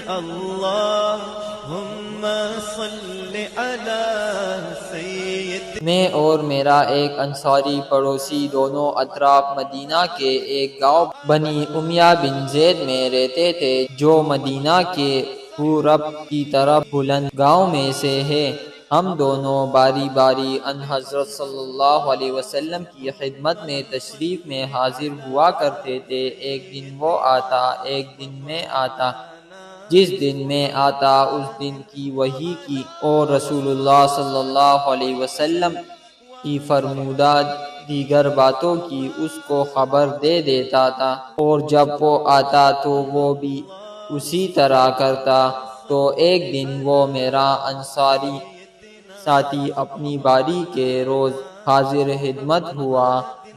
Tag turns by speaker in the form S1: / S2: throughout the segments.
S1: اللہم صل علی سید۔
S2: میں اور میرا ایک انصاری پڑوسی دونوں اطراف مدینہ کے ایک گاؤں بنی امیہ بن زید میں رہتے تھے جو مدینہ کے پورب کی طرف بلند گاؤں میں سے ہے۔ ہم دونوں باری باری ان حضرت صلی اللہ علیہ وسلم کی خدمت میں تشریف میں حاضر ہوا کرتے تھے۔ ایک دن وہ آتا، ایک دن میں آتا۔ جس دن میں آتا اس دن کی وحی کی اور رسول اللہ صلی اللہ علیہ وسلم کی فرمودہ دیگر باتوں کی اس کو خبر دے دیتا تھا، اور جب وہ آتا تو وہ بھی اسی طرح کرتا۔ تو ایک دن وہ میرا انصاری ساتھی اپنی باری کے روز حاضر خدمت ہوا۔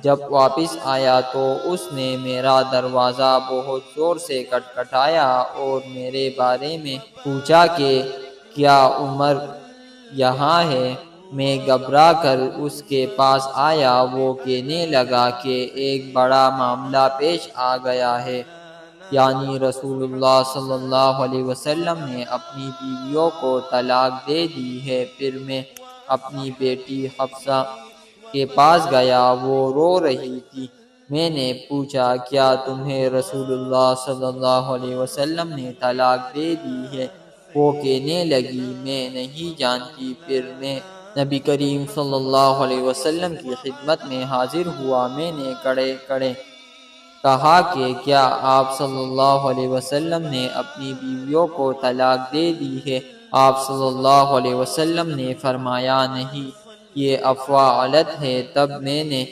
S2: جب واپس آیا تو اس نے میرا دروازہ بہت زور سے کھٹکھٹایا اور میرے بارے میں پوچھا کہ کیا عمر یہاں ہے؟ میں گھبرا کر اس کے پاس آیا۔ وہ کہنے لگا کہ ایک بڑا معاملہ پیش آ گیا ہے، یعنی رسول اللہ صلی اللہ علیہ وسلم نے اپنی بیویوں کو طلاق دے دی ہے۔ پھر میں اپنی بیٹی حفصہ کے پاس گیا، وہ رو رہی تھی۔ میں نے پوچھا کیا تمہیں رسول اللہ صلی اللہ علیہ وسلم نے طلاق دے دی ہے؟ وہ کہنے لگی میں نہیں جانتی۔ پھر میں نبی کریم صلی اللہ علیہ وسلم کی خدمت میں حاضر ہوا۔ میں نے کڑے کڑے کہا کہ کیا آپ صلی اللہ علیہ وسلم نے اپنی بیویوں کو طلاق دے دی ہے؟ آپ صلی اللہ علیہ وسلم نے فرمایا نہیں، یہ افواہ غلط ہے۔ تب میں نے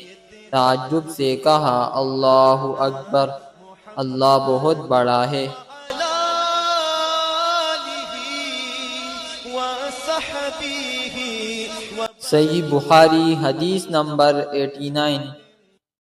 S2: تعجب سے کہا اللہ اکبر، اللہ بہت بڑا ہے۔ صحیح بخاری حدیث نمبر 89۔